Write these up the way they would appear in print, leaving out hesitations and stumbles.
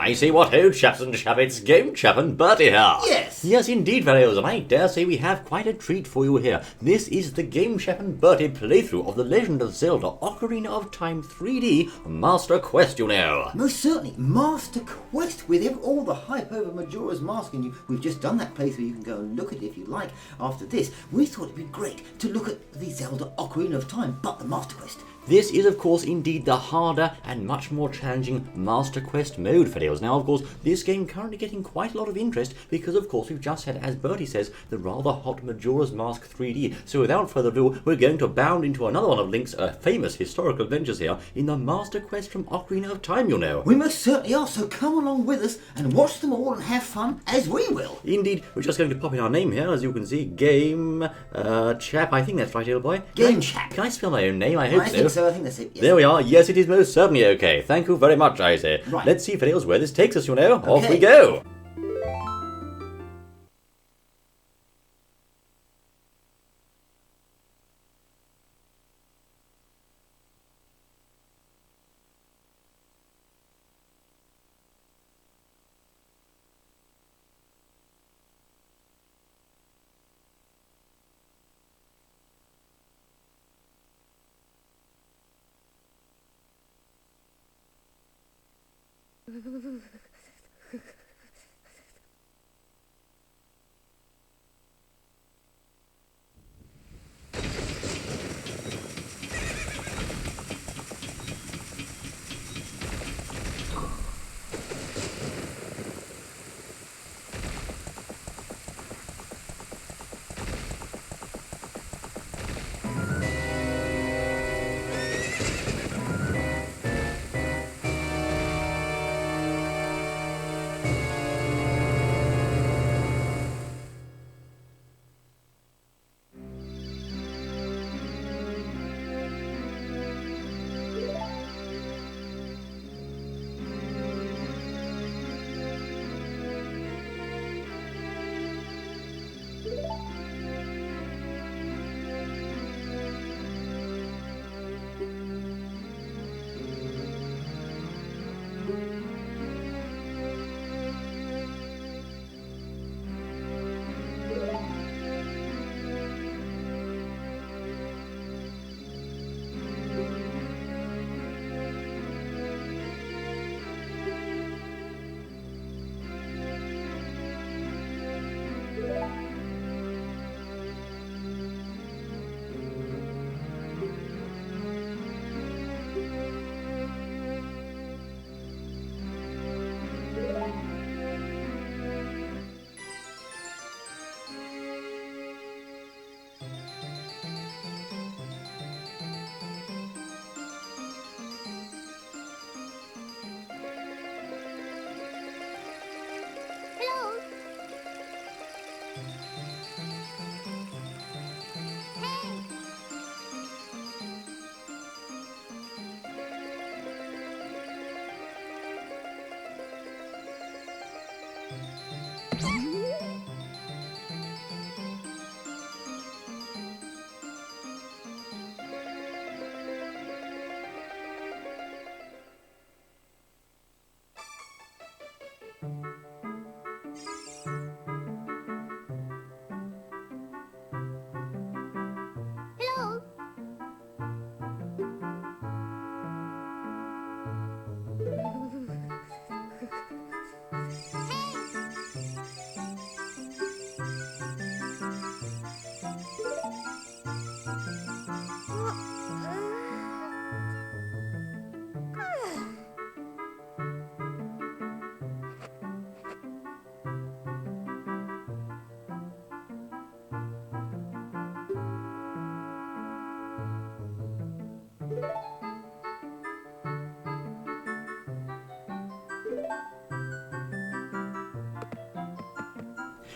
I say what ho, chaps and chappets, Game Chap and Bertie here. Yes. Yes, indeed, fellows, and I dare say we have quite a treat for you here. This is the Game Chap and Bertie playthrough of The Legend of Zelda Ocarina of Time 3D Master Quest, you know. Most certainly, Master Quest with all the hype over Majora's Mask, and we've just done that playthrough. You can go and look at it if you like. After this, we thought it'd be great to look at the Zelda Ocarina of Time, but the Master Quest. This is, of course, indeed the harder and much more challenging Master Quest mode, fellows. Now, of course, this game currently getting quite a lot of interest because, of course, we've just had, as Bertie says, the rather hot Majora's Mask 3D. So without further ado, we're going to bound into another one of Link's famous historical adventures here in the Master Quest from Ocarina of Time, you know. We most certainly are, so come along with us and watch them all and have fun as we will. Indeed, we're just going to pop in our name here, as you can see, Game Chap. I think that's right, little boy. Game Chap. Can I spell my own name? I hope so. I think that's it. Yes. There we are. Yes, it is most certainly okay. Thank you very much, I say. Right. Let's see, fellows, where this takes us, you know. Okay. Off we go.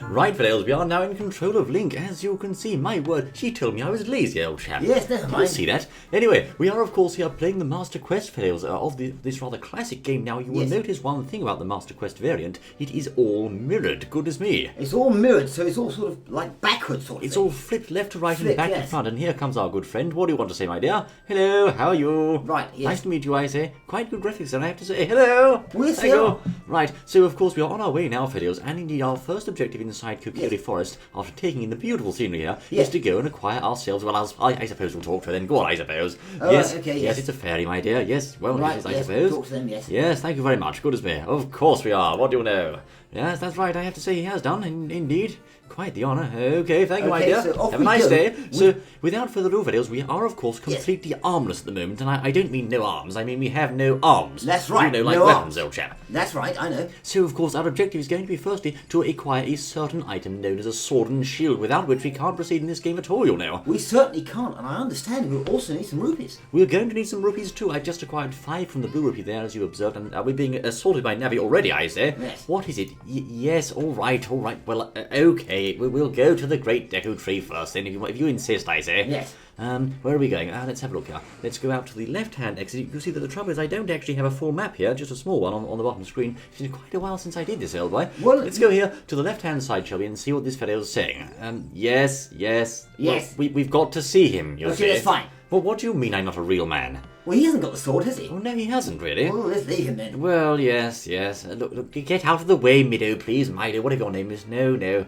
Right, Fiddles, we are now in control of Link. As you can see, my word, she told me I was lazy, old chap. Yes, never mind. You'll see that. Anyway, we are, of course, here playing the Master Quest, Fiddles, of this rather classic game. Now, you will notice one thing about the Master Quest variant. It is all mirrored. Goodness me. It's all mirrored, so it's all sort of like backwards sort of It's thing. all flipped left to right and back to front. And here comes our good friend. What do you want to say, my dear? Hello, how are you? Right, yes. Nice to meet you, I say. Quite good graphics, and I have to say. Hello. Yes, There you go. Right, so of course we are on our way now, Fiddles, and indeed our first objective inside Kokiri Forest, after taking in the beautiful scenery here, is to go and acquire ourselves, well, I suppose we'll talk to her then. Go on, I suppose. Oh, yes, okay, yes, it's a fairy, my dear. Yes, well, Right, yes, I yes, suppose. talk to them, yes. Yes, thank you very much. Good as me. Of course we are. What do you know? Yes, that's right. I have to say he has done, indeed. Quite the honour. Okay, thank you, my dear. So off Have a we nice go. day. So, without further ado, Fiddles, we are, of course, completely armless at the moment, and I don't mean no arms. I mean we have no arms. That's right, You know, like no weapons, arms. old chap. That's right, I know. So, of course, our objective is going to be firstly to acquire a certain item known as a sword and shield, without which we can't proceed in this game at all, you know. We certainly can't, and I understand we'll also need some rupees. We're going to need some rupees too. I've just acquired 5 from the blue rupee there, as you observed, and we're being assaulted by Navi already, I say. Yes. What is it? Yes, all right. Well, okay. We'll go to the Great Deku Tree first, then, if you insist, I say. Yes. Where are we going? Let's have a look here. Let's go out to the left-hand exit. You see that the trouble is I don't actually have a full map here, just a small one on the bottom screen. It's been quite a while since I did this, old boy. Well, let's go here to the left-hand side, shall we, and see what this fellow is saying. Yes. Yes. Well, we've got to see him, you see. Okay, that's fine. Well, what do you mean I'm not a real man? Well, he hasn't got the sword, has he? Oh, no, he hasn't, really. Well, let's leave him then. Well, yes. Look, get out of the way, Mido, please, Mido, whatever your name is. No.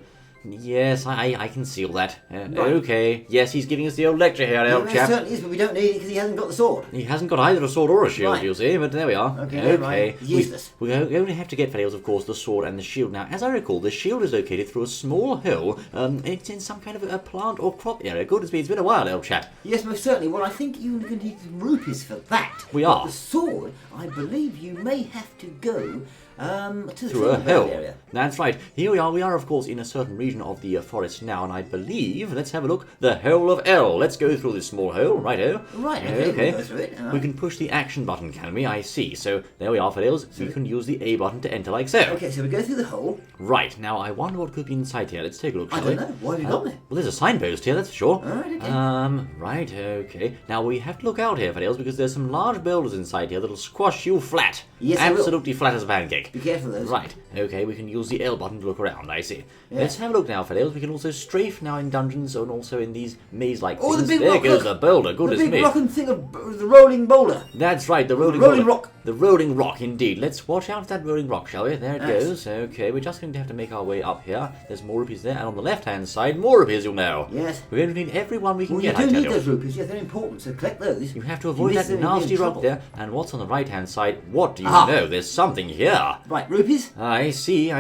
Yes, I can see all that. Okay. Yes, he's giving us the old lecture here, old It chap. certainly is, but we don't need it because he hasn't got the sword. He hasn't got either a sword or a shield, Right. you see, but there we are. Okay, right. Useless. We only have to get, Fiddles, of course, the sword and the shield. Now, as I recall, the shield is located through a small hole. It's in some kind of a plant or crop area. Good as me, it's been a while, old chap. Yes, most certainly. Well, I think you're going to need some rupees for that. We But are. the sword, I believe you may have to go to the Through a training hole. area. That's right. Here we are. We are, of course, in a certain region of the forest now, and I believe, let's have a look, the Hole of L. Let's go through this small hole. Righto. Right, okay, we'll go through it. We can push the action button, can we? I see. So there we are, Fiddles. You can use the A button to enter like so. Okay, so we go through the hole. Right. Now, I wonder what could be inside here. Let's take a look, I shall we? don't know. What have you got there? Well, there's a signpost here, that's for sure. Alright, okay. Right, okay. Now, we have to look out here, Fiddles, because there's some large boulders inside here that'll squash you flat. Yes, I will. Absolutely flat as a pancake. Be careful of those. Right, okay, we can use the L button to look around, I see. Let's have a look now, Fiddles. We can also strafe now in dungeons and also in these maze-like Oh, things. the big There rock, goes look. the boulder, goodness The big me. rocking thing of the rolling boulder. That's right, the rolling rolling boulder. rock. The rolling rock, indeed. Let's watch out for that rolling rock, shall we? There it Yes. goes. Okay, we're just going to have to make our way up here. There's more rupees there, and on the left-hand side, more rupees, you'll know. Yes. We're going to need every one we can Well, you get, I do tell need you. those rupees. Yes, they're important, so collect those. You have to If avoid miss that them, you'll be in nasty rock trouble. there. And what's on the right-hand side? What do you Aha. know? There's something here. Right, rupees. I see.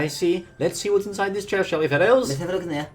Let's see what's inside this chest, shall we, Fiddles? Let's have a look in there.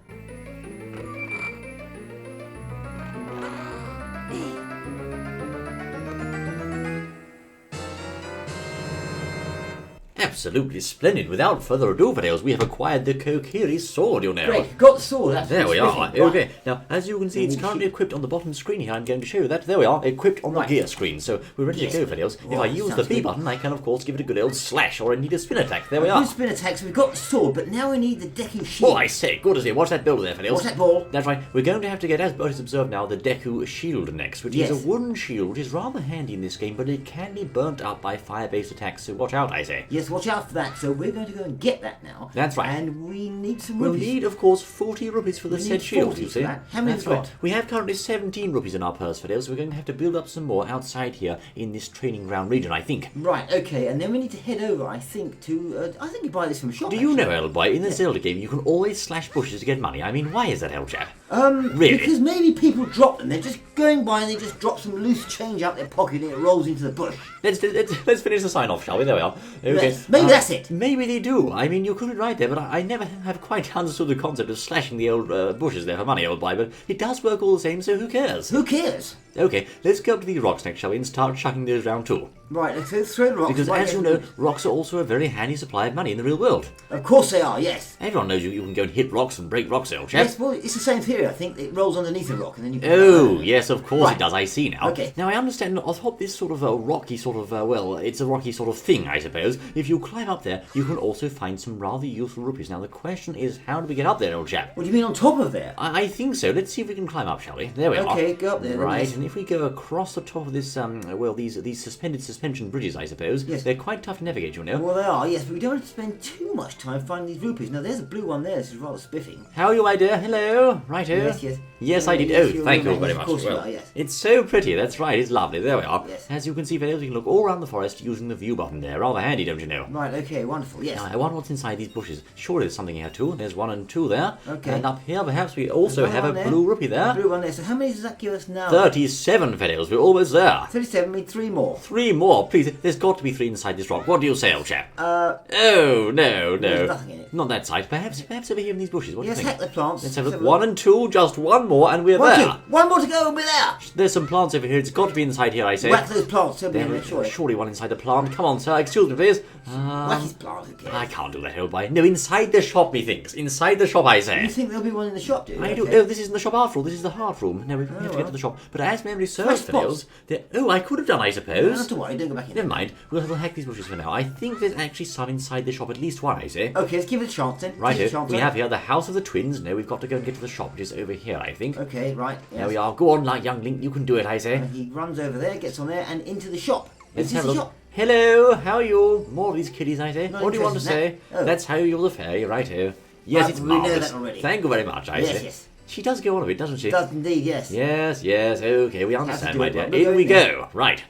Absolutely splendid. Without further ado, Fiddles, we have acquired the Kokiri sword, you know. Great, got the sword. That's There we are. Right. Okay. Now, as you can see, it's currently equipped on the bottom screen here. I'm going to show you that. There we are, equipped on the gear screen. So we're ready to go, Fiddles. If I use the sounds B good. button, I can, of course, give it a good old slash, or I need a spin attack. There we Good are. spin attack, so we've got the sword, but now we need the Deku shield. Oh, I say, good as it. Watch that builder there, Fiddles. What's that ball? That's right. We're going to have to get, as Bert has observed now, the Deku shield next, which is Yes. a wooden shield, which is rather handy in this game, but it can be burnt up by fire-based attacks, so watch out, I say. Yes, watch out for that. So we're going to go and get that now. That's right. And we need some We'll rupees. need, of course, 40 rupees for the We said need shield, 40 you for see. that. How many That's have we right. got? We have currently 17 rupees in our purse, Fiddle, so we're going to have to build up some more outside here in this training ground region, I think. Right, okay, and then we need to head over, I think, to... I think you buy this from a shop. Do you actually. know, old boy, in the Zelda game, you can always slash bushes to get money. I mean, why is that, old chap? Really? Because maybe people drop them. They're just going by and they just drop some loose change out their pocket and it rolls into the bush. Let's finish the sign-off, shall we? There we are. Okay. Yes, maybe that's it. Maybe they do. I mean, you could be right there, but I never have quite understood the concept of slashing the old bushes there for money, old boy, but it does work all the same, so who cares? Who cares? Okay, let's go up to these rocks next, shall we, and start chucking those round too. Right, let's throw the rocks. Because right, as you know, rocks are also a very handy supply of money in the real world. Of course they are, yes. Everyone knows you can go and hit rocks and break rocks, old chap. Yes, well, it's the same theory, I think. It rolls underneath a rock and then you... Oh, yes, of course Right. it does, I see now. Okay. Now, I understand atop this sort of rocky sort of, well, it's a rocky sort of thing, I suppose. If you climb up there, you can also find some rather useful rupees. Now, the question is, how do we get up there, old chap? What do you mean on top of there? I think so. Let's see if we can climb up, shall we? There we are. Okay, go up there. Right, Yes. and if we go across the top of this, well, these suspended suspension bridges, I suppose, Yes. they're quite tough to navigate, you know. Well, they are, yes, but we don't have to spend too much time finding these rupees. Now, there's a blue one there. This is rather spiffing. How are you, my dear? Hello. Righto. Yes, yes. Yes, I did. Yes, Oh, you're thank you right. very Yes, much. of course you Well, are, yes. it's so pretty. That's right. It's lovely. There we are. Yes. As you can see, fellows, you can look all around the forest using the view button there. Rather handy, don't you know? Right, okay, wonderful, yes. Now, I wonder what's inside these bushes. Surely there's something here too. There's 1 and 2 there. Okay. And up here, perhaps we also There's have one a there. blue rupee there. Blue one there. So how many does that give us now? 37, fellows. We're almost there. 37, mean 3 more. 3 more, please. There's got to be 3 inside this rock. What do you say, old chap? Oh, no. There's nothing in it. Not that side. Perhaps over here in these bushes. What do Yes, you think? heck the plants. Let's have a look. 1 and 2, just 1 more, and we're One, there. two. One more to go and we're there. There's some plants over here. It's got to be inside here, I say. Whack those plants, so There be is sure. surely one inside the plant. Come on, sir. Excuse me, please. Whack his plant, who cares? I can't do that, old boy. No, inside the shop, methinks. Inside the shop, I say. You think there'll be one in the shop, do you? I do. Okay. Oh, this isn't the shop after all. This is the heart room. No, we have to get well. to the shop. But as memory serves, Fresh fellows, oh, I could have done, I Don't suppose. have to worry, don't go back in. Never mind. We'll hack these bushes for now. I think there's actually some inside the shop, at least one, I say. Okay, let's give it a chance then. Right, Give it a chance, we then. have here the House of the Twins. No, we've got to go and get to the shop, which is over here, I think. Okay, right. There we are. Go on, like young Link. You can do it, I say. And he runs over there, gets on there, and into the shop. Let's Is have a this the look. shop? Hello, how are you? More of these kiddies, I say. Not What do you want to say? interested in that. Oh. That's how you're the fairy, righto. Yes, Right, it's we know marvellous. that already. Thank you very much, I Yes, say. yes. She does go on a bit, doesn't she? Does indeed, yes. Yes, okay, we understand, do my it, dear. right, we're In we going there. go. Right.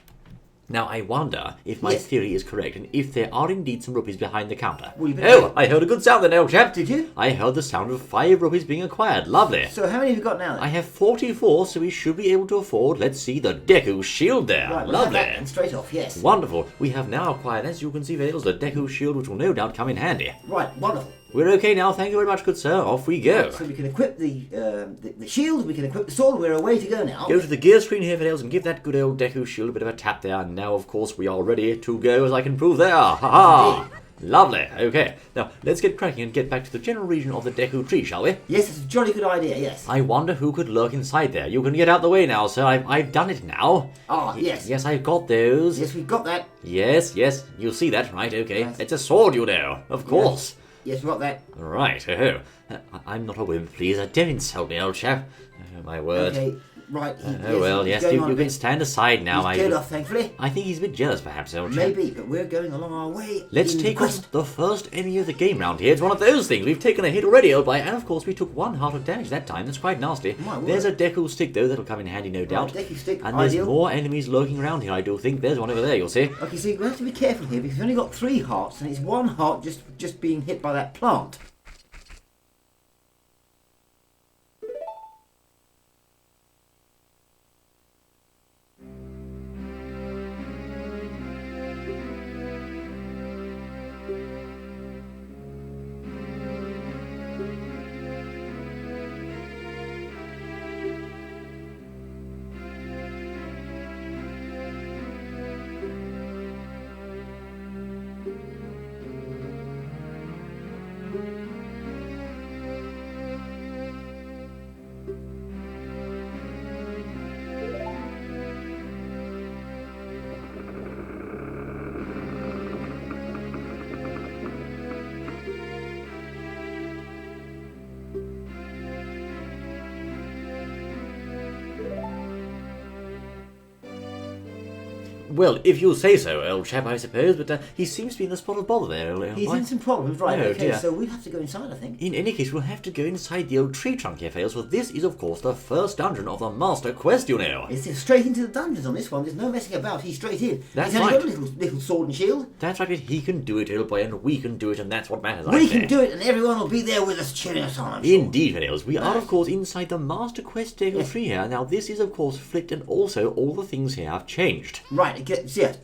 Now, I wonder if my Yes. theory is correct, and if there are indeed some rupees behind the counter. Well, you better Oh, check. I heard a good sound then, old chap. Did you? I heard the sound of 5 rupees being acquired. Lovely. So how many have you got now then? I have 44, so we should be able to afford, let's see, the Deku shield there. Right, we'll have Lovely. that then straight off, yes. Wonderful. We have now acquired, as you can see, Vales, the Deku shield, which will no doubt come in handy. Right, wonderful. We're okay now. Thank you very much, good sir. Off we go. So we can equip the shield, we can equip the sword, we're away to go now. Go to the gear screen here, Vales, and give that good old Deku shield a bit of a tap there. And now, of course, we are ready to go, as I can prove there. Ha-ha! Lovely. Okay. Now, let's get cracking and get back to the general region of the Deku tree, shall we? Yes, it's a jolly good idea, yes. I wonder who could lurk inside there. You can get out the way now, sir. I've done it now. Ah, yes. Yes, I've got those. Yes, we've got that. Yes. You'll see that, right? Okay. Yes. It's a sword, you know. Of course. Yes, we've got that. Right. Oh. I'm not a wimp, please. Don't insult me, old chap. Oh, my word. Okay, right. Oh, well, yes. going You on a can bit. stand aside now. He's cleared off, thankfully. I think he's a bit jealous, perhaps, old chap. Maybe, but we're going along our way. Let's in take the on the first enemy of the game round here. It's one of those things. We've taken a hit already, old boy, and of course we took 1 heart of damage that time. That's quite nasty. My word. There's a Deku stick, though. That'll come in handy, no doubt. Deku stick, and there's ideal. more enemies lurking around here, I do think. There's one over there, you'll see. Okay, so we have to be careful here because we've only got 3 hearts and it's 1 heart just being hit by that plant. Well, if you say so, old chap, I suppose, but he seems to be in the spot of bother there, old He's boy. in some problems, right? Oh, Okay, dear. so we'll have to go inside, I think. In any case, we'll have to go inside the old tree trunk here, Fails, for this is, of course, the first dungeon of the Master Quest, you know. It's straight into the dungeons on this one. There's no messing about. He's straight in. That's He's only got right. a little sword and shield. That's right, he can do it, old boy, and we can do it, and that's what matters, I We say. can do it, and everyone will be there with us cheering us on. I'm sure. Indeed, Fails. We are, of course, inside the Master Quest Deku tree here. Now, this is, of course, flipped, and also all the things here have changed. Right, Right,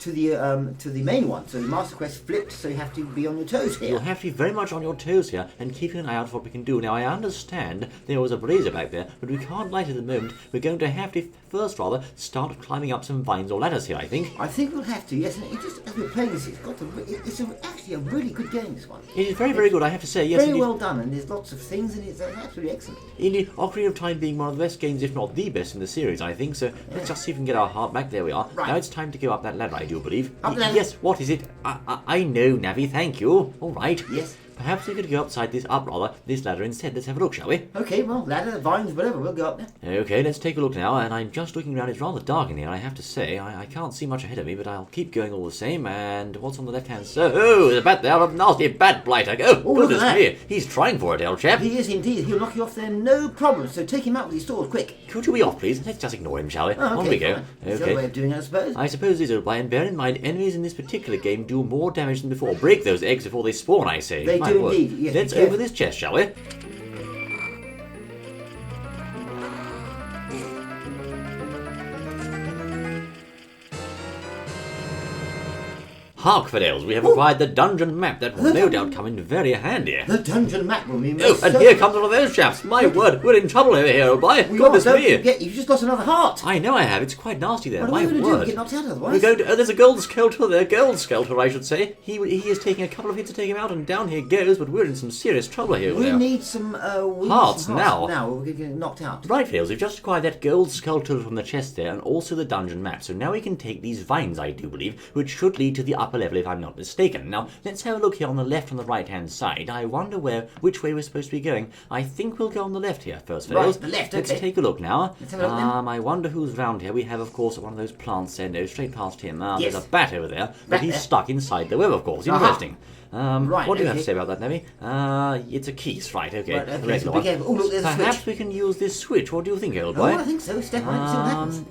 to the main one. So the Master Quest flipped, so you have to be on your toes here. You'll have to be very much on your toes here and keeping an eye out for what we can do. Now, I understand there was a brazier back there, but we can't light it at the moment. We're going to have to first, start climbing up some vines or ladders here, I think. I think we'll have to, yes. And it just, as we're playing this, it's actually a really good game, this one. It is very, very good, I have to say. Yes, very indeed. well done, and there's lots of things, and it's absolutely excellent. Indeed, Ocarina of Time being one of the best games, if not the best in the series, I think. So let's just see if we can get our heart back. There we are. Right. Now it's time to go up that ladder, I do believe. Up the ladder? Yes, what is it? I know, Navi, thank you. All right. Yes. Perhaps we could go upside this ladder instead. Let's have a look, shall we? Okay, well, ladder, vines, whatever, we'll go up there. Okay, let's take a look now, and I'm just looking around. It's rather dark in here, I have to say. I can't see much ahead of me, but I'll keep going all the same. And what's on the left-hand side? Oh, there's a bat there, a nasty bat blighter. Oh, goodness me. He's trying for it, old chap. He is indeed. He'll knock you off there, no problem. So take him out with his sword, quick. Could you be off, please? Let's just ignore him, shall we? Oh, okay, on we go. Fine. That's the other way of doing it, I suppose. I suppose it is, and bear in mind, enemies in this particular game do more damage than before. Break those eggs before they spawn, I say. They My do word. indeed, yes. Let's open this chest, shall we? Hark, Fidels, we have acquired the dungeon map that will no doubt come in very handy. The dungeon map will be Oh, and here comes one of those chaps. My word, we're in trouble over here, old boy. Goodness me. You've just lost another heart. I know I have. It's quite nasty there. What My are we going to word. do? Get knocked out otherwise? We're going to, there's a gold skeleton there. Gold skeleton, I should say. He is taking a couple of hits to take him out, and down he goes, but we're in some serious trouble here. We need some hearts now. Now, we're going to get knocked out. Right, Fields, we've just acquired that gold skeleton from the chest there, and also the dungeon map. So now we can take these vines, I do believe, which should lead to the upper level if I'm not mistaken. Now, let's have a look here on the left and the right-hand side. I wonder which way we're supposed to be going. I think we'll go on the left here first, Fields. Right, the left, okay. Let's take a look now. Let's have a look then. I wonder who's round here. We have, of course, one of those plants there. No, straight past him. Yes. There's a bat over there, but Bat he's there. stuck inside the web, of course. Interesting. Right, what do you have okay. to say about that, Navi? It's a keys, right, okay. Right, The okay, regular so one. be careful. Oh, look, there's a Perhaps switch. we can use this switch. What do you think, old Oh, boy? I think so. Step on it and see what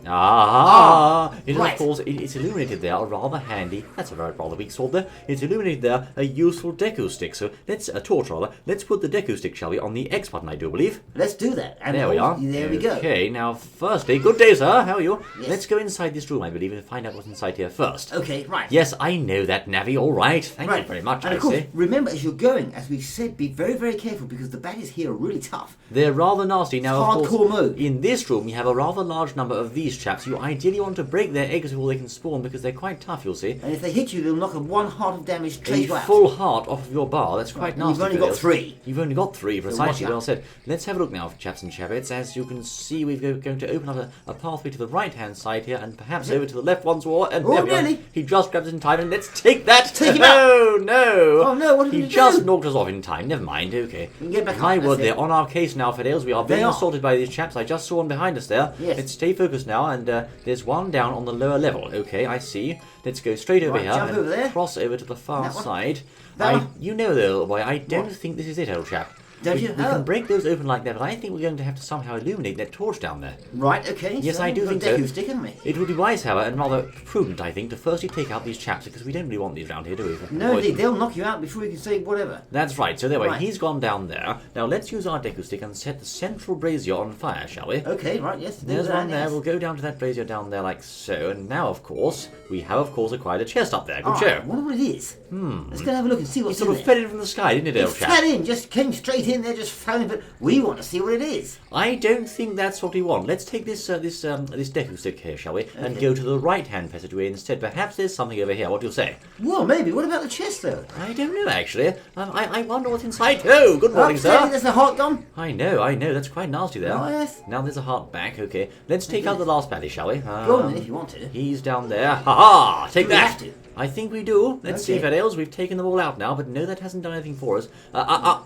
happens. It is, right. of course, it's illuminated there, rather handy. That's a rather weak sword there. It's illuminated there, a useful Deku stick. So let's, a torch rather. Let's put the Deku stick, shall we, on the X button, I do believe. Let's do that. And There we are. There we go. Okay, now firstly, good day, sir. How are you? Yes. Let's go inside this room, I believe, and find out what's inside here first. Okay, right. Yes, I know that, Navi. All right. Thank you very much, And I of course, say. remember, as you're going, as we said, be very, very careful because the baddies here are really tough. They're rather nasty. Now, of Hardcore course, mode. in this room, you have a rather large number of these chaps. You ideally want to break their eggs before they can spawn because they're quite tough, you'll see. And if they hit you, they'll knock a 1 heart of damage A straight out. full heart off of your bar. That's quite Right, nasty. you've only for got this. 3. You've only got 3, watch precisely. out. Well said. Let's have a look now, chaps and chappets. As you can see, we're going to open up a pathway to the right-hand side here and perhaps over to the left once more. And Oh, there we are. really? He just grabs us in time, and let's take that. Take him out. Oh, no. Oh, no, what are we He gonna just do? knocked us off in time. Never mind. Okay. We can get back My up, word, that's they're it. on our case now, Fidels. We are They being are. assaulted by these chaps. I just saw one behind us there. Yes. Let's stay focused now, and there's one down on the lower level. Okay, I see. Let's go straight over Right, here jump and over there. cross over to the far That one. side. That one. You know, though, little boy, I don't What? think this is it, old chap. Don't we, you? We Oh. can break those open like that, but I think we're going to have to somehow illuminate that torch down there. Right, okay. Yes, so I do we've think got a so. Deku stick, haven't we? It would be wise, however, and rather prudent, I think, to firstly take out these chaps, because we don't really want these around here, do we? No, Avoid them. they'll knock you out before you can say whatever. That's right, so there we Right. he's gone down there. Now let's use our Deku stick and set the central brazier on fire, shall we? Okay, right, yes. There's do one that, there. yes. We'll go down to that brazier down there like so. And now, of course, we have, of course, acquired a chest up there. Good Ah, show. I wonder what it is. Let's go and have a look and see It what's sort in of there. fell in from the sky, didn't it, It old chap? fell in, just came straight in there, just fell in, but we want to see what it is. I don't think that's what we want. Let's take this this Deku stick here, shall we? And Okay. go to the right-hand passageway instead. Perhaps there's something over here. What do you say? Well, maybe. What about the chest, though? I don't know, actually. I wonder what's inside. Oh, good morning, Upstairs, sir. there's the heart gone. I know. That's quite nasty there. Oh, yes. Now there's a heart back. Okay, let's take out the last baddie, shall we? Go on then, if you want to. He's down there. Ha ha! Take Do we that! have to? I think we do. Let's see, Okay. Fidels. We've taken them all out now, but no, that hasn't done anything for us.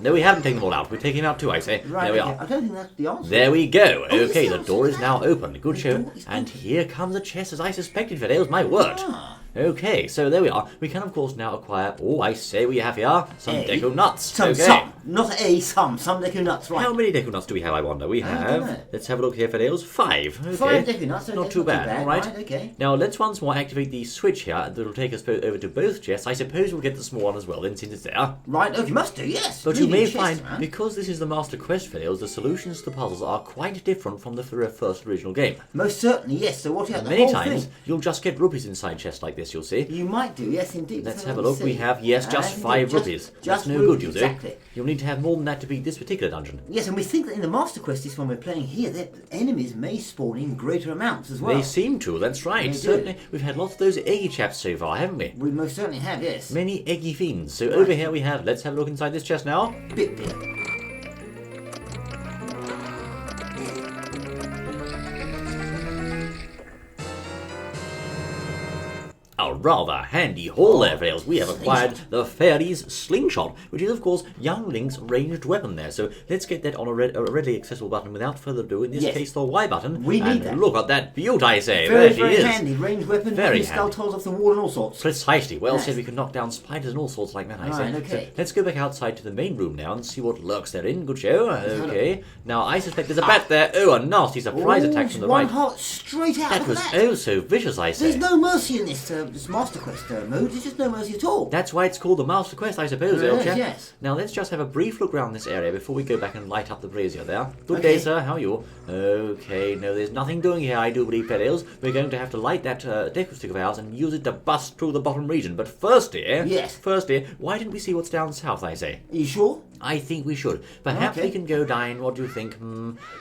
No, we haven't taken them all out. We've taken them out too, I say. Right, there we okay. are. I don't think that's the answer. There we go. Oh, Okay, yes, the yes, door yes. is now open. Good The show. door is And open. here comes the chest, as I suspected, Fidels. My word. Ah, Okay, so there we are. We can, of course, now acquire... Oh, I say we have here some Deku nuts. Some, not some Deku nuts, right. How many Deku nuts do we have, I wonder? We have... Let's have a look here, Fideos. 5. Okay. 5 Deku nuts. Okay, not too bad. All right. Okay. Now, let's once more activate the switch here. That will take us over to both chests. I suppose we'll get the small one as well, then, since it's there. Right, okay, must do, yes. But you may find, because this is the Master Quest, Fideos, the solutions to the puzzles are quite different from the first original game. Most certainly, yes. So what about the Many whole times, thing? you'll just get rupees inside chests like this, you'll see. You might do, yes, indeed. Let's have a look. We have, yes, just 5 rupees. That's no good, you'll see. Exactly. You'll need to have more than that to beat this particular dungeon. Yes, and we think that in the Master Quest, this one we're playing here, that enemies may spawn in greater amounts as well. They seem to, that's right. Certainly, we've had lots of those eggy chaps so far, haven't we? We most certainly have, yes. Many eggy fiends. So over here we have, let's have a look inside this chest now. Bit. A rather handy haul there, Fails. We have acquired the Fairy's Slingshot, which is, of course, young Link's ranged weapon there. So let's get that on a readily accessible button without further ado. In this case, the Y button. We need that. Look at that beaut, I say. Very, there she very is. handy. Ranged weapon. Very skull tolls off the wall and all sorts. Precisely. Well said. We can knock down spiders and all sorts like that, I say. Okay. So let's go back outside to the main room now and see what lurks therein. Good show. Okay. Now, I suspect there's a bat there. Oh, a nasty surprise attack from the right. One heart straight out. That was oh so vicious, I say. There's no mercy in this Master Quest mode. There's just no mercy at all. That's why it's called the Master Quest, I suppose, Yes, old chap. yes. Now let's just have a brief look around this area before we go back and light up the brazier there. Good day, sir. How are you? Okay, no, there's nothing doing here, I do believe, Pedals. We're going to have to light that Deku stick of ours and use it to bust through the bottom region. But first, dear, why didn't we see what's down south, I say? Are you sure? I think we should. Perhaps we can go down. What do you think?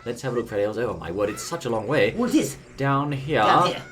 Let's have a look, Pedals. Oh my word, it's such a long way. What is? Down here.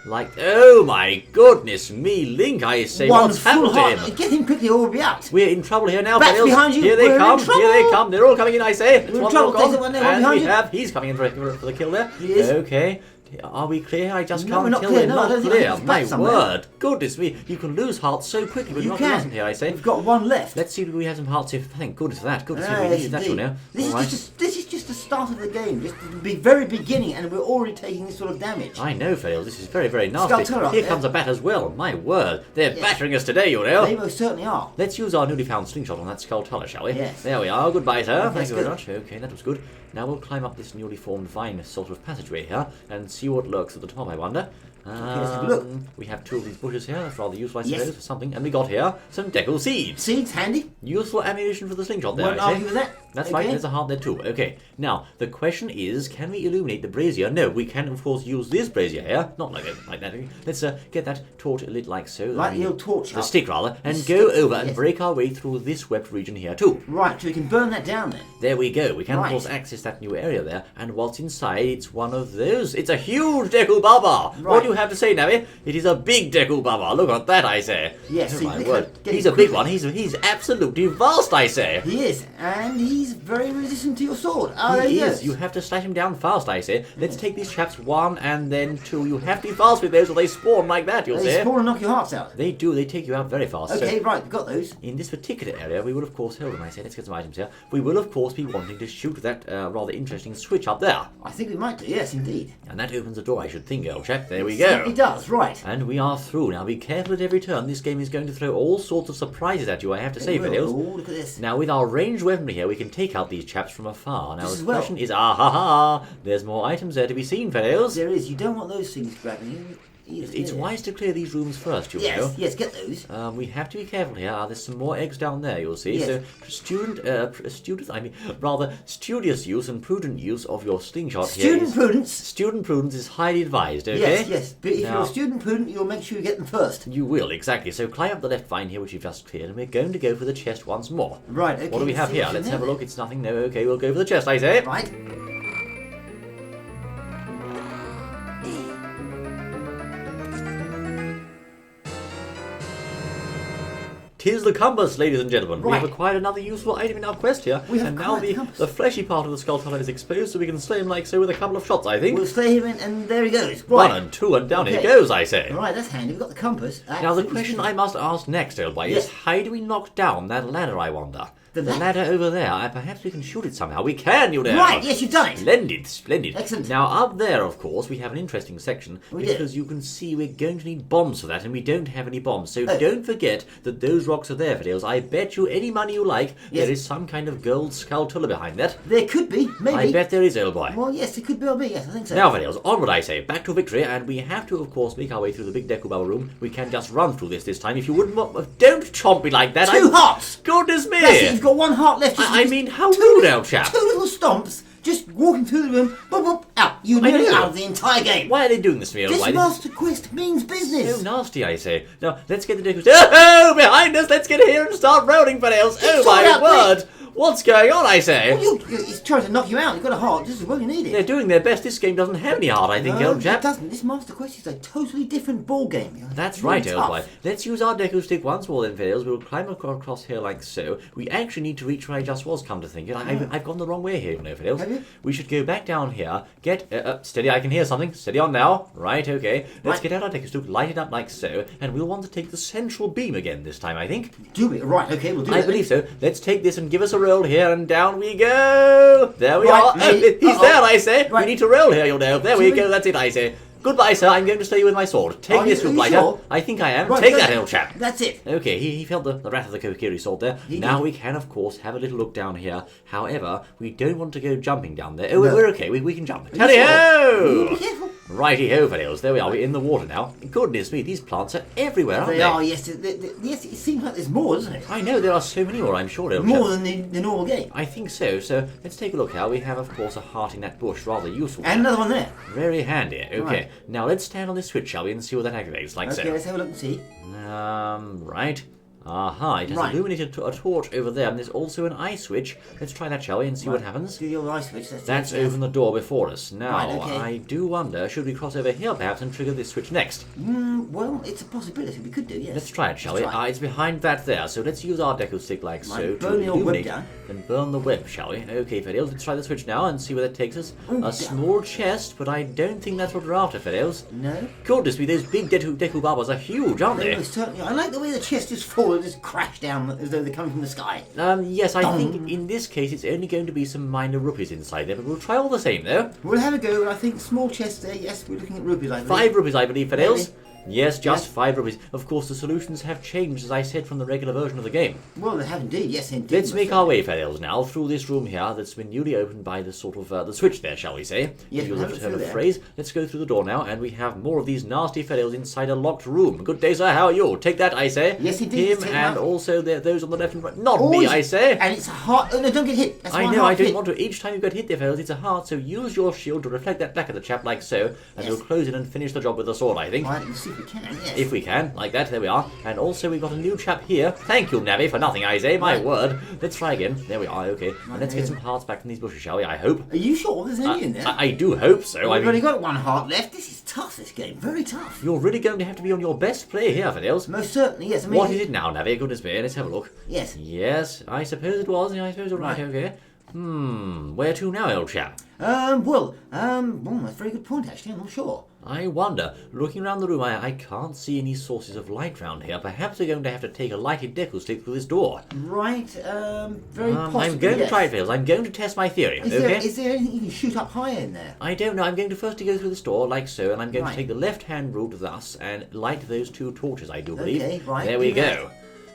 Like, oh my goodness me, Link, I say, what's happened to him? Get him quickly or we'll be out. We're in trouble here now, Bats behind you. Here they come. Here they come. They're all coming in, I say. We're in trouble. He's coming in for the kill there. He is. Okay. Are we clear? I just can't we're not kill clear. him. No, Not clear. My somewhere. word. Goodness me. You can lose hearts so quickly, but not listen here, I say. We've got one left. Let's see if we have some hearts here. Thank goodness for that. Good to see we needed that, you know. This is just the start of the game. Just the very beginning, and we're already taking this sort of damage. I know, Fails. This is very, very nasty. Here comes a bat as well. My word. They're battering us today, you know. They most certainly are. Let's use our newly found slingshot on that Skulltula, shall we? Yes. There we are. Goodbye, sir. Thank you very much. Okay, that was good. Now we'll climb up this newly formed vine sort of passageway here and see what lurks at the top, I wonder. Let's have a look. We have 2 of these bushes here. That's rather useful, I suppose, for something. And we got here some Deku seeds. Seeds, handy. Useful ammunition for the slingshot there, Won't argue with that. That's right, there's a heart there too. Okay, now, the question is, can we illuminate the brazier? No, we can, of course, use this brazier here. Not like that. Let's get that torch lit like so. Like the old torch. The stick, rather. And go over and break our way through this webbed region here too. Right, so we can burn that down then. There we go. We can, of course, access that new area there. And what's inside, it's one of those. It's a huge Deku Baba. Right. What do you have to say, Navi? It is a big Deku Baba. Look at that, I say. Yes, oh, my word. He's a big one. He's absolutely vast, I say. He is. And he's very resistant to your sword. He is. You have to slash him down fast, I say. Let's take these chaps 1 and then 2. You have to be fast with those or they spawn like that, you'll say. They spawn and knock your hearts out. They do. They take you out very fast. Okay, right. We've got those. In this particular area, we will, of course, hold on, I say. Let's get some items here. We will, of course, be wanting to shoot that rather interesting switch up there. I think we might do. Yes, indeed. And that opens the door, I should think, old chap. There we go. It does, right. And we are through. Now, be careful at every turn. This game is going to throw all sorts of surprises at you, I have to say, Videos. Oh, look at this. Now, with our ranged weaponry here, we can take out these chaps from afar. Now, the question is, there's more items there to be seen, Videos. There is. You don't want those things grabbing you. It's wise to clear these rooms first, you know. Yes, get those. We have to be careful here. There's some more eggs down there, you'll see. Yes. So, studious use and prudent use of your slingshot Student prudence is highly advised, okay? Yes. But if you're student prudent, you'll make sure you get them first. You will, exactly. So climb up the left vine here, which you've just cleared, and we're going to go for the chest once more. Right, okay. What do we have here? Let's have a look. It's nothing. No, okay, we'll go for the chest, I say. Right. Tis the compass, ladies and gentlemen. Right. We have acquired another useful item in our quest here. And now the fleshy part of the Skulltula is exposed, so we can slay him like so with a couple of shots, I think. We'll slay him and there he goes. Right. 1 and 2 and down he goes, I say. Right, that's handy. We've got the compass. Now the question I must ask next, old boy, is how do we knock down that ladder, I wonder? The ladder over there. Perhaps we can shoot it somehow. We can, you know. Right, yes, you've done it. Splendid. Excellent. Now, up there, of course, we have an interesting section because you can see we're going to need bombs for that, and we don't have any bombs. So don't forget that those rocks are there, Fiddles. I bet you any money you like there is some kind of gold sculptura behind that. There could be, maybe. I bet there is, old boy. Well, yes, it could well be, yes, I think so. Now, Fiddles, onward I say, back to victory, and we have to, of course, make our way through the big Deku bubble room. We can just run through this time. If you wouldn't don't chomp me like that. 2 hearts! Goodness me! That's it, you've got 1 heart left. I mean, how rude, old chap. 2 little stomps, just walking through the room, boop, boop, out. You're nearly out of the entire game. Why are they doing this to me, old boy? This Master Quest means business. So nasty, I say. Now, let's get the Deku. Oh, behind us! Let's get here and start rolling, Fiddles. Oh, my word! What's going on, I say? Well, it's trying to knock you out. You've got a heart just as well. You need it. They're doing their best. This game doesn't have any heart, I think, old chap. It doesn't. This Master Quest is a totally different ball game. That's right, old boy. Let's use our Deku stick once more then, Fiddles. We'll climb across here like so. We actually need to reach where I just was, come to think it. I've gone the wrong way here, you know, Fiddles. Have you? We should go back down here, get... steady, I can hear something. Steady on now. Right, okay. Let's get out our Deku stick, light it up like so, and we'll want to take the central beam again this time, I think. Do it. Right, okay, we'll do it. I believe so. Let's take this and give us a roll here, and down we go. There we are. He's there, I say. Right. We need to roll here, you'll know. There we go. That's it, I say. Goodbye, sir. I'm going to stay with my sword. Take this, Lighter. Sure? I think I am. Right, take that, old chap. That's it. Okay, he felt the wrath of the Kokiri sword there. Now we can, of course, have a little look down here. However, we don't want to go jumping down there. Oh, we're okay. We can jump. Tally-ho! Be careful. Righty-ho, Fiddles. There we are. We're in the water now. Goodness me, these plants are everywhere, aren't they? They are, yes. Yes, it seems like there's more, doesn't it? I know, there are so many more, I'm sure. More than the normal game. I think so. So let's take a look here. We have, of course, a heart in that bush. Rather useful. And another one there. Very handy. Okay. Right. Now let's stand on this switch, shall we, and see what that activates, like so. Okay, let's have a look and see. Right. Aha, it has illuminated a torch over there, and there's also an eye switch. Let's try that, shall we, and see what happens? Do the old eye switch. That's opened the door before us. Now, okay. I do wonder, should we cross over here perhaps and trigger this switch next? Well, it's a possibility. We could do, yes. Let's try it, shall we? It's behind that there, so let's use our Deku stick like so to burn the old web illuminate down. and burn the web, shall we? Okay, Fiddles, let's try the switch now and see where that takes us. A small chest, but I don't think that's what we're after, Fiddles. No? Goodness me, those big Deku barbers are huge, aren't they? Certainly. I like the way the chest is full and just crash down as though they're coming from the sky. Yes, I think in this case it's only going to be some minor rupees inside there, but we'll try all the same, though. We'll have a go, I think small chest there, yes, we're looking at rupees, I believe. 5 rupees, I believe, Fiddles. Really? Yes, just 5 rupees. Of course, the solutions have changed, as I said, from the regular version of the game. Well, they have indeed, yes, indeed. Let's make our way, Fiddles, now, through this room here that's been newly opened by the sort of, the switch there, shall we say. Yes, we'll have it through there. Phrase. Let's go through the door now, and we have more of these nasty Fiddles inside a locked room. Good day, sir, how are you? Take that, I say. Yes, indeed. Him and also those on the left and right. Not me, I say. And it's a heart. Oh, no, don't get hit. That's I know, I don't want to. Each time you get hit there, Fiddles, it's a heart, so use your shield to reflect that back at the chap like so, and we'll close it and finish the job with the sword, I think. Right, let's see if we can, yes. If we can, like that, there we are. And also we've got a new chap here. Thank you, Navi, for nothing, I say, my word. Let's try again. There we are, okay. And let's get some hearts back from these bushes, shall we? I hope. Are you sure there's any in there? I do hope so. We've only got 1 heart left. This is tough, this game. Very tough. You're really going to have to be on your best play here, Fiddles. Most certainly, yes. I mean, what is it now, Navi? Goodness me, let's have a look. Yes. Yes, I suppose it was. I suppose you're right, okay. Where to now, old chap? That's a very good point, actually. I'm not sure. I wonder. Looking around the room, I can't see any sources of light round here. Perhaps we're going to have to take a lighted Deku stick through this door. Right, very possibly, I'm going to try it, Fiddles. I'm going to test my theory, Is there anything you can shoot up higher in there? I don't know. I'm going to first go through this door, like so, and I'm going to take the left-hand route thus, and light those 2 torches, I do believe. Okay, right. There we go.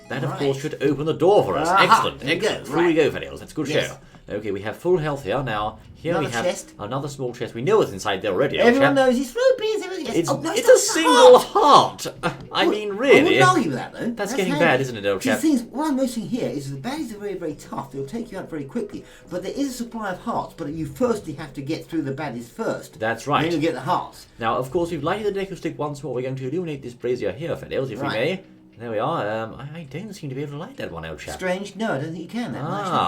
That, of course, should open the door for us. Excellent. Through we go, Fiddles. That's a good show. Okay, we have full health here. Now, here we have another small chest. We know what's inside there already. Everyone knows it's rupees. It's a single heart. I mean, really. I wouldn't argue with that, though. That's getting bad, isn't it, old chap? What I'm noticing here is the baddies are very, very tough. They'll take you out very quickly. But there is a supply of hearts, but you firstly have to get through the baddies first. That's right. Then you get the hearts. Now, of course, we've lighted the Deku stick once more. We're going to illuminate this brazier here, Fiddles, if we may. There we are. I don't seem to be able to light that one, old chap. Strange. No, I don't think you can.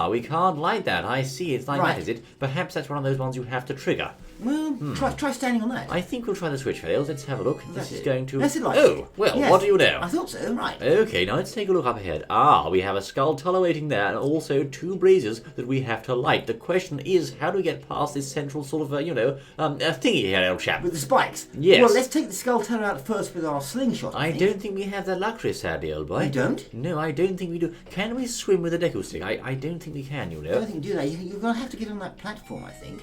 We can't light that. I see. It's like that, is it? Perhaps that's one of those ones you have to trigger. Well, try standing on that. I think we'll try the switch, Fails. Let's have a look. This is going to... That's it, like Oh, well, yes. what do you know? I thought so, right. Okay, now let's take a look up ahead. Ah, we have a skull tunnel waiting there, and also 2 braziers that we have to light. The question is, how do we get past this central sort of, thingy here, old chap? With the spikes? Yes. Well, let's take the skull tunnel out first with our slingshot, I don't think we have that luxury, sadly, old boy. You don't? No, I don't think we do. Can we swim with a Deku stick? I don't think we can, you I know. don't think you do that. You're going to have to get on that platform, I think.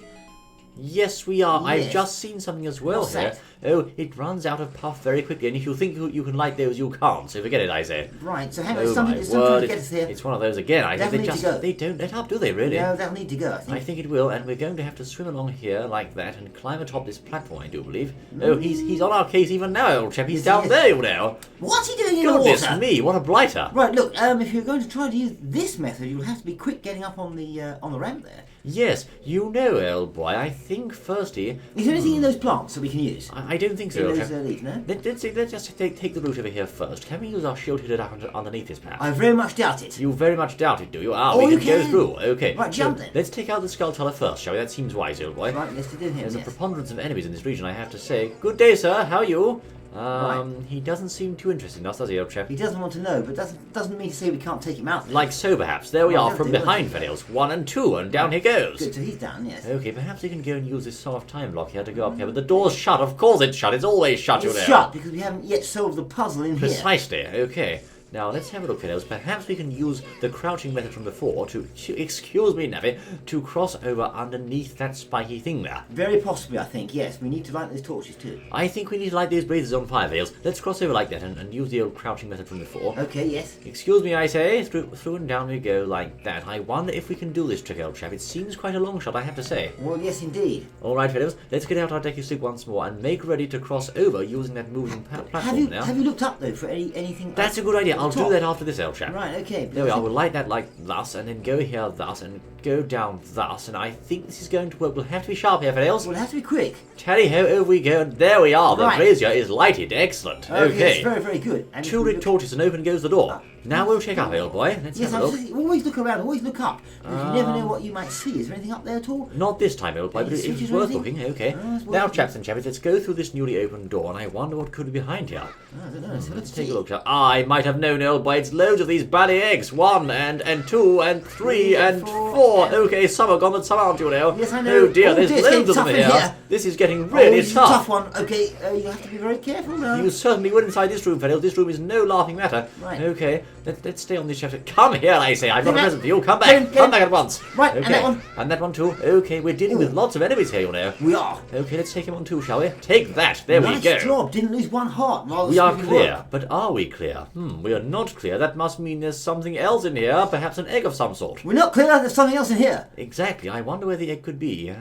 Yes, we are. Yes. I've just seen something as well What's here. that? Oh, it runs out of puff very quickly, and if you think you can light those, you can't. So forget it, I say. Right, so hang on, Oh it's something my to word! get us here. It's one of those again. I think That'll need to go. they don't let up, do they? Really? No, that'll need to go, I think. I think it will, and we're going to have to swim along here like that and climb atop this platform, I do believe. Oh, he's on our case even now, old chap. He's Yes, down he is. there, you know. What's he doing in the Goodness water? me, what a blighter! Right, look, if you're going to try to use this method, you'll have to be quick getting up on the ramp there. Yes, you know, old boy. I think firstly, Is there anything in those plants that we can use? I don't think so. In old those chap. leaves, no? Let's just take the route over here first. Can we use our shield hidden underneath this, perhaps? I very much doubt it. You very much doubt it, do you? Ah, Oh, we you can go can. through. Okay. Right, jump so then. Let's take out the skull tunnel first, shall we? That seems wise, old boy. Right, let's do him, There's a yes. preponderance of enemies in this region, I have to say. Good day, sir. How are you? Right. He doesn't seem too interested in us, does he, old chap? He doesn't want to know, but doesn't mean to say we can't take him out. Like so, perhaps. There we Well, are that'll from do, behind, that'll do. Fenils. 1 and 2, and down he goes. Good, so he's down, yes. Okay, perhaps we can go and use this sort of time block here to go up here, but the door's shut. Of course it's shut. It's always shut, you know. It's shut because we haven't yet solved the puzzle in here. Precisely. Okay. Now, let's have a look, Fenils. Perhaps we can use the crouching method from before to, excuse me, Navi, to cross over underneath that spiky thing there. Very possibly, I think, yes. We need to light those torches too. I think we need to light those blazes on fire, Vales. Let's cross over like that and use the old crouching method from before. Okay, yes. Excuse me, I say. Through and down we go like that. I wonder if we can do this trick, old chap. It seems quite a long shot, I have to say. Well, yes, indeed. All right, fellows, let's get out our Deku stick once more and make ready to cross over using that moving platform now. Have you looked up though for anything? That's a good idea. I'll do that after this, old chap. Right, okay. There we are. We'll light that like thus, and then go here thus, and go down thus. And I think this is going to work. We'll have to be sharp here, fellows. We'll have to be quick. Tally ho, over we go, and there we are. The Right. brazier is lighted. Excellent. That's Okay. very, very good. And if 2 we lit look- torches, and open goes the door. Now we'll check up, old boy. Let's Yes, have a look. always look around, always look up. Because you never know what you might see. Is there anything up there at all? Not this time, old boy, but Any it's switches or worth anything? looking. Okay. It's worth Now, looking. chaps and chappies, let's go through this newly opened door, and I wonder what could be behind here. I don't know. So Let's take a look. I might have known, old boy. It's loads of these bally eggs. 1 and 2 and 3 and 4. Okay, some are gone, but some aren't, you know. Yes, I know. Oh dear, Oh, there's dear, it's loads getting of them tough in here. here. This is getting really this is a tough. tough one. Okay, you have to be very careful now. You certainly would inside this room, fellows. This room is no laughing matter. Right. Okay, let's stay on this chapter. Come here, I say. I've got a Come present for you. Come Come back. Come back at once. Right, Okay. and that one. And that one too. Okay, we're dealing with lots of enemies here, you know. We are. Okay, let's take him on too, shall we? Take that. There we Nice go. job. Didn't lose one heart. Rather We are swiftly clear, work. but are we clear? We are not clear. That must mean there's something else in here, perhaps an egg of some sort. We're not clear. There's something else in here. Exactly. I wonder where the egg could be.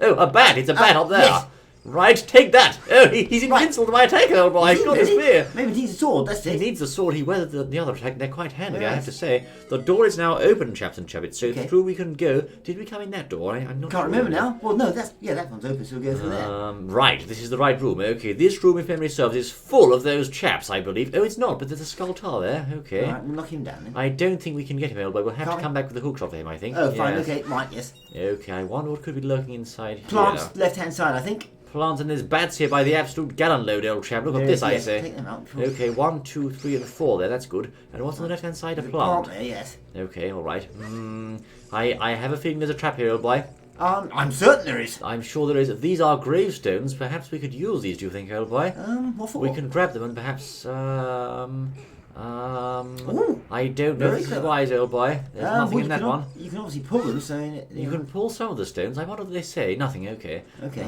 Oh, a bat. It's a bat up there. yes. Right, take that. Oh, he's invincible to my attack, old boy. Goodness me. Maybe he needs a sword. That's He it. needs the sword. He weathered the other attack. They're quite handy, I Yes. have to say. The door is now open, chaps and chabbits, so Okay. through we can go. Did we come in that door? I'm not Can't sure. remember now. Well, no, that one's open, so we'll go through there. Right, this is the right room. Okay, this room, if memory serves, is full of those chaps, I believe. Oh, it's not, but there's a skull tower there. Okay. All right, we'll knock him down then. I don't think we can get him, old boy. We'll have Can't to we? come back with a hook shot for him, I think. Oh, fine. Yes. Okay, right. Yes. Okay, I wonder what could be lurking inside Plants, here. left-hand side, I think. Plants, and there's bats here by the absolute gallon load, old chap. Look at this, I Yes, say. Take them out. Okay, 1, 2, 3, and 4 there. That's good. And what's on the left-hand side? A plant. Plant there, yes. Okay, all right. I have a feeling there's a trap here, old boy. I'm certain there is. I'm sure there is. These are gravestones. Perhaps we could use these, do you think, old boy? What for? We can grab them and perhaps, Ooh, I don't know if very this is clever. wise, old boy. There's nothing well, in that one. You can obviously pull them, so... You can pull some of the stones. I wonder what they say. Nothing, okay. Okay.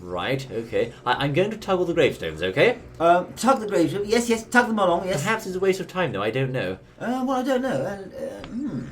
Right, okay. I'm going to tug all the gravestones, okay? Tug the graves. Yes, tug them along, yes. Perhaps it's a waste of time, though. I don't know. Well, I don't know.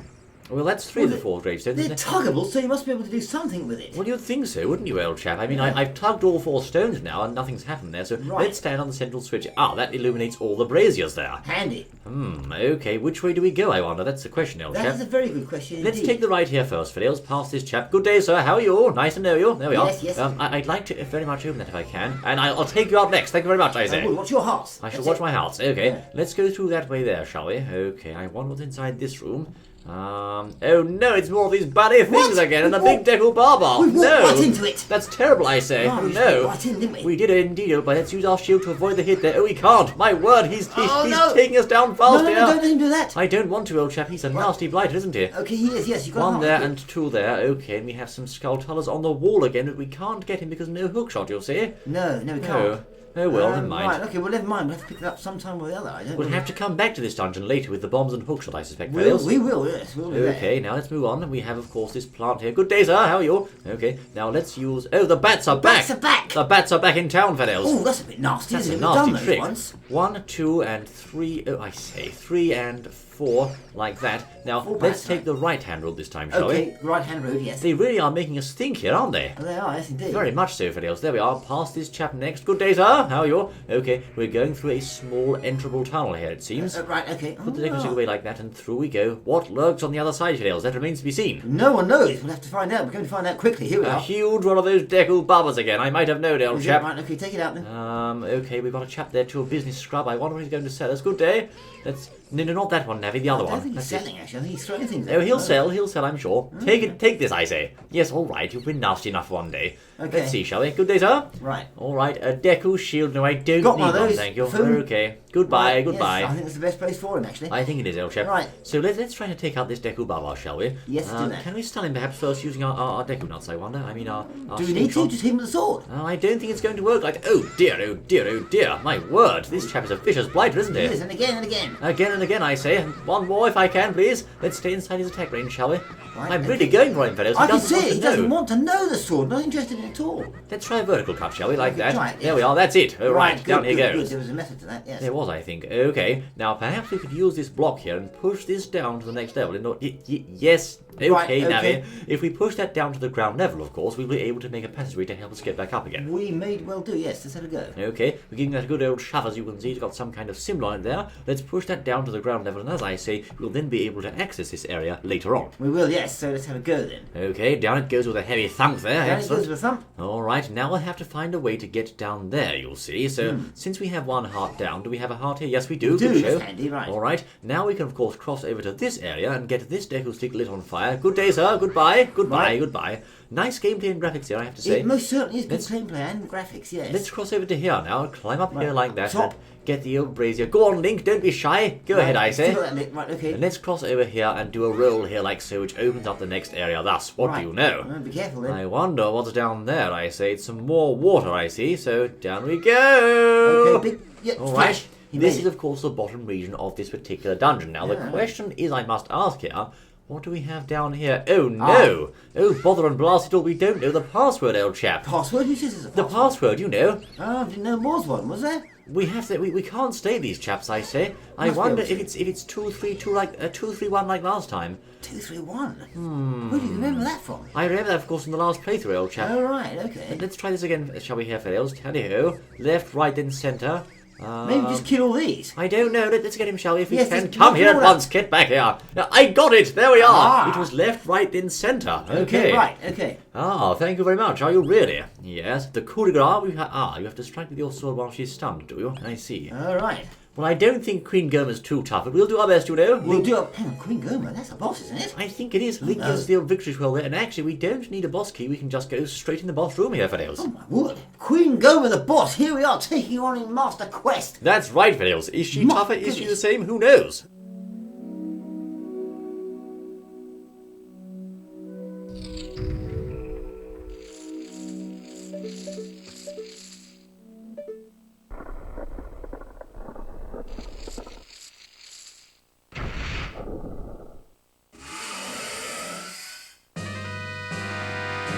Well, that's 3 of the 4 gravestones. They're isn't it? tuggable, so you must be able to do something with it. Well, you'd think so, wouldn't you, old chap? I mean, Yeah. I've tugged all 4 stones now, and nothing's happened there, so Right. let's stand on the central switch. Ah, that illuminates all the braziers there. Handy. Okay, which way do we go, I wonder? That's the question, old That chap. is a very good question Let's indeed. take the right here first, Fiddles, past this chap. Good day, sir. How are you? Nice to know you. There we are. Yes, yes. I'd like to very much open that if I can, and I'll take you out next. Thank you very much, I say. Well, what's your hearts? I shall That's watch it. my house. Okay, Yeah. let's go through that way there, shall we? Okay, I wonder what's inside this room. Oh no, it's more of these bloody things again, and the big Deku Barbar. We walked No, right into it. That's terrible, I say. Oh, we no. right in, didn't we? We did indeed, but let's use our shield to avoid the hit there. Oh, he can't. My word, he's no. taking us down fast No, here. don't let him do that. I don't want to, old chap. He's a nasty blighter, isn't he? Okay, he is, yes, you got One there and two there. Okay, and we have some Skulltulas on the wall again, but we can't get him because no hookshot, you'll see. No, we can't. No. Oh well, never mind. Right, okay, well never mind. We'll have to pick it up sometime or the other. I don't We'll know. have to come back to this dungeon later with the bombs and hookshot, I suspect, We Fails. will, yes, we'll do that. Okay, now let's move on. We have, of course, this plant here. Good day, sir. How are you? Okay, now let's use... Oh, the bats are back! Bats are back! The bats are back in town, Fails. Oh, that's a bit nasty, That's a isn't it? We've nasty done those trick. once. 1, 2, and 3... Oh, I say 3 and 4, like that. Now, Four let's bats, take right. the right-hand road this time, shall we? Okay, right-hand road, yes. They really are making us think here, aren't they? Well, they are, yes, indeed. Very much so, Fidelis. There we are, past this chap next. Good day, sir. How are you? Okay, we're going through a small entrable tunnel here, it seems. Right, okay. Put the Deku stick away like that, and through we go. What lurks on the other side, Fidelis? That remains to be seen. No one knows. We'll have to find out. We're going to find out quickly. Here we A are. huge one of those Deku Barbers again. I might have known, old Is it? chap. Right, okay, take it out then. Okay, we've got a chap there to a business scrub. I wonder what he's going to sell us. Good day. Let's... No, not that one, Navi. The other I don't one. think he's That's it. selling, actually. I think he's throwing things Oh, at he'll us. sell, I'm sure. Take this, I say. Yes, all right, you've been nasty enough one day. Okay. Let's see, shall we? Good day, sir. Right. All right, a Deku shield. No, I don't Got need one of those. thank you. Food. Okay, goodbye, Right, goodbye. Yes, I think that's the best place for him, actually. I think it is, old chap. Right. So let's try to take out this Deku Baba, shall we? Yes, do that. Can we stun him perhaps first using our Deku nuts, I wonder? I mean, our Do we need to? slingshot? Just hit him with a sword. I don't think it's going to work like... Oh dear, oh dear, oh dear. My word, this chap is a vicious blighter, isn't he? Yes, and again and again. Again and again, I say. One more if I can, please. Let's stay inside his attack range, shall we? Right, I'm okay. really going for him, fellows. I can doesn't want see to he doesn't know. want to know the sword. Not interested in it at all. Let's try a vertical cut, shall we? Like Okay, that. try it, There yes. we are, that's it. All right, good, down here good, goes. good. There was a method to that, yes. There was, I think. Okay, now perhaps we could use this block here and push this down to the next level. Yes, okay, Right, okay. Navi. If we push that down to the ground level, of course, we'll be able to make a passageway to help us get back up again. We may well do, yes. Let's have a go. Okay, we're giving that a good old shove, as you can see. It's got some kind of symbol on it there. Let's push that down to the ground level, and as I say, we'll then be able to access this area later on. We will, yes. So let's have a go then. Okay, down it goes with a heavy thump there. Down it Excellent. goes with a thump. Alright, now we'll have to find a way to get down there, you'll see. So, since we have one heart down, do we have a heart here? Yes, we do. We do, Good show. that's handy, right. Alright, now we can, of course, cross over to this area and get this Deku stick lit on fire. Good day, sir. Goodbye. Goodbye. Right. Goodbye. Nice gameplay and graphics here, I have to say. It most certainly is good Let's- gameplay and graphics, yes. Let's cross over to here now. Climb up here Right, like that. top. And get the old brazier. Go on, Link. Don't be shy. Go ahead, I say. Still got that lit. Right, okay. And let's cross over here and do a roll here like so, which opens up the next area. Thus, what Right. do you know? Well, be careful then. I wonder what's down there, I say. It's some more water, I see. So down we go. Okay, big... Yeah, All splash. right. He This made is, it. of course, the bottom region of this particular dungeon. Now, the Yeah. question is, I must ask here, what do we have down here? Oh, no. Oh, bother and blast it all. We don't know the password, old chap. Password? Who says it's a The password? password, you know. Oh, I didn't know there was one, was there? We have to. We can't stay these chaps, I say. I Must be wonder able if to. it's 232 like 231 like last time. 231. Where do you remember that from? I remember that, of course, from the last playthrough, old chap. Oh, right, okay. Let's try this again, shall we, here, fellows? Tally-ho. Left, right, then centre. Maybe just kill all these. I don't know. Let's get him, shall we? If we Yes, can. let's Come knock here it at all once. out. Get back here. Now, I got it. There we are. Ah. It was left, right, then centre. Okay, right, okay. Ah, thank you very much. Are you really? Yes. The coup de grace. You have to strike with your sword while she's stunned, do you? I see. All right. Well, I don't think Queen Goma's too tough, but we'll do our best, you know. We'll do a... Hang on, Queen Goma, that's a boss, isn't it? I think it is. Link no. is the old victory scroll there, and actually, we don't need a boss key. We can just go straight in the boss room here, Fidelis. Oh, my word. Queen Goma, the boss. Here we are, taking you on in Master Quest. That's right, Fidelis. Is she My tougher? Is she the goodness. same? Who knows?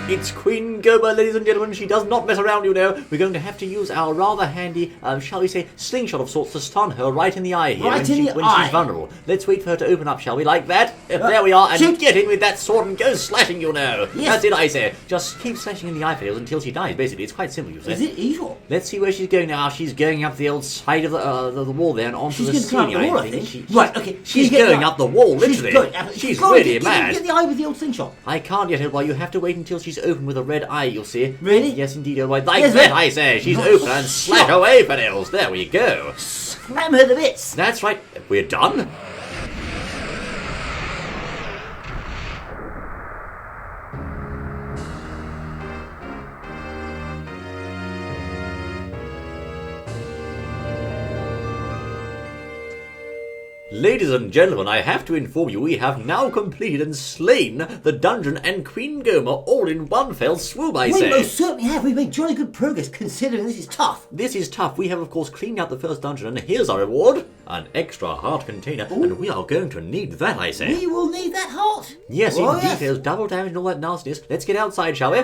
It's Queen Goma, ladies and gentlemen. She does not mess around, you know. We're going to have to use our rather handy, shall we say, slingshot of sorts to stun her right in the eye here Right in the when eye. she's vulnerable. Let's wait for her to open up, shall we? Like that. There we are. And shoot. get in with that sword and go slashing, you know. Yes. That's it, I say. Just keep slashing in the eye field until she dies, basically. It's quite simple, you say. Is it evil? Let's see where she's going now. She's going up the old side of the wall there and onto She's the going to climb ceiling, the wall, I think. Right, okay. She's Get going right. up the wall, She's literally. going up. She's Go on, really get mad. the eye with the old slingshot. I can't yet, Elboy. You have to wait until she's open with a red eye, you'll see. Really? Yes, indeed, Elboy. Like Yes, that, ma'am. I say. She's Not open and slash shot. away, Fennels. There we go. Slam her to bits. That's right. We're done. Ladies and gentlemen, I have to inform you we have now completed and slain the dungeon and Queen Goma all in one fell swoop, I say. We most certainly have. We've made jolly good progress considering this is tough. This is tough. We have, of course, cleaned out the first dungeon, and here's our reward. An extra heart container, and we are going to need that, I say. We will need that heart. Yes, Oh, indeed. yes. There's double damage and all that nastiness. Let's get outside, shall we?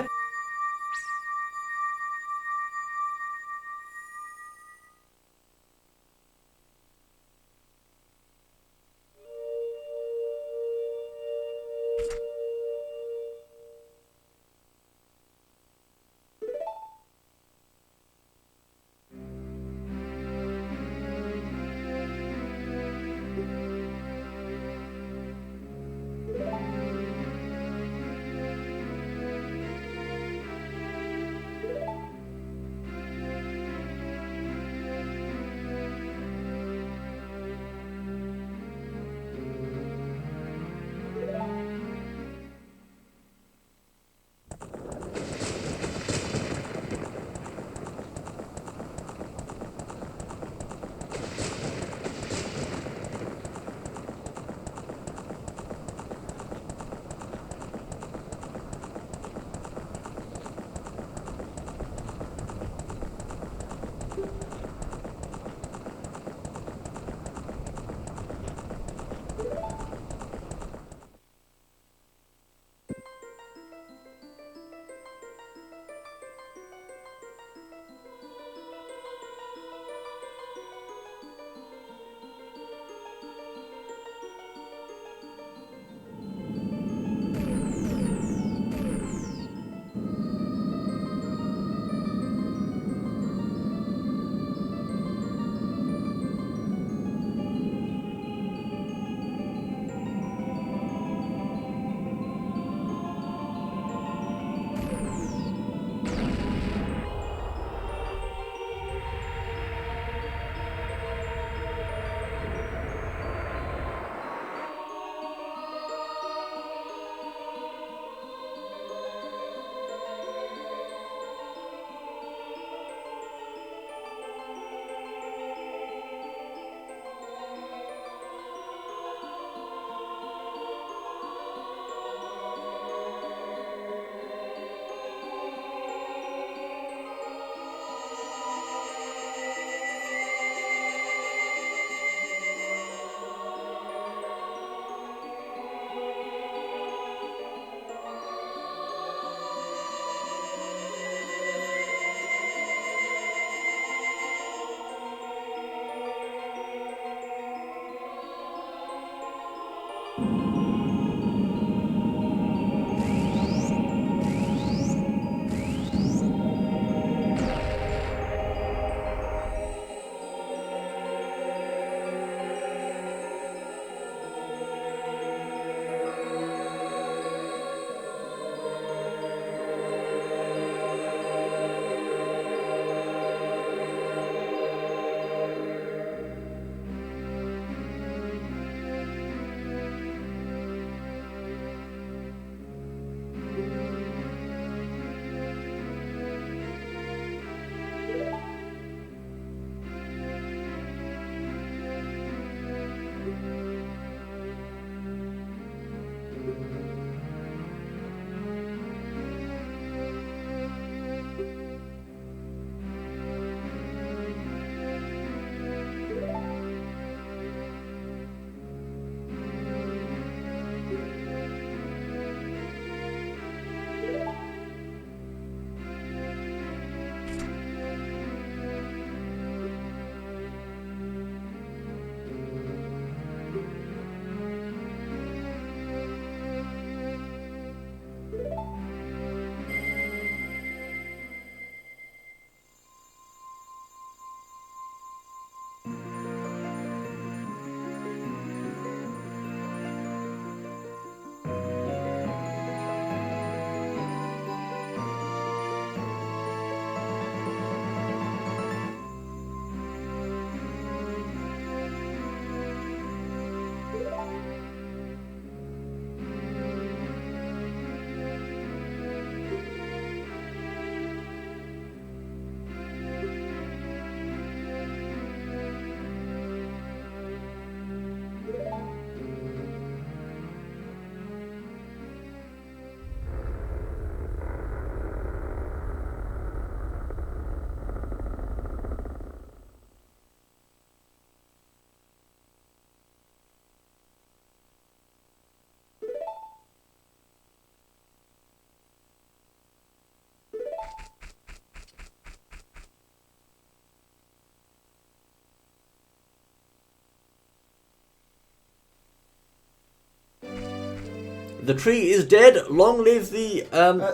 The tree is dead. Long live the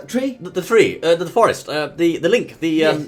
tree? The tree, the forest, the link, the Yes.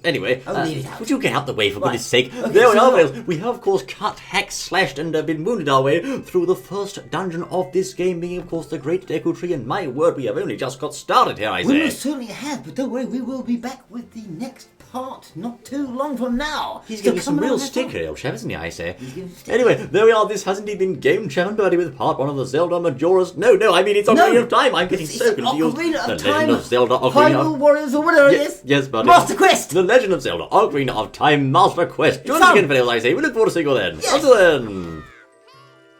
Anyway, leave it out. would you get out the way for Right. goodness sake? Okay, There we so are, now- Vales. We have of course cut, hacked, slashed, and been wounded our way through the first dungeon of this game, being of course the Great Deku Tree. And my word, we have only just got started here. I We say. most certainly have, but don't worry, we will be back with the next part not too long from now. He's So giving some come real along, have stick fun. here, old chap, isn't he, I say? giving stick. Anyway, there we are. This has indeed been Game Chap and Birdie with part 1 of the Zelda Majora's... No, I mean it's Ocarina of Time. I'm getting It's so confused. Ocarina The of Legend Time, of Zelda Ocarina Hyrule of... Warriors or whatever it Yes, is. yes, Birdie. Master Quest. The Legend of Zelda Ocarina of Time Master Quest. Join us Fun. again, Vales, I say. We look forward to seeing you then. Yes. Until then...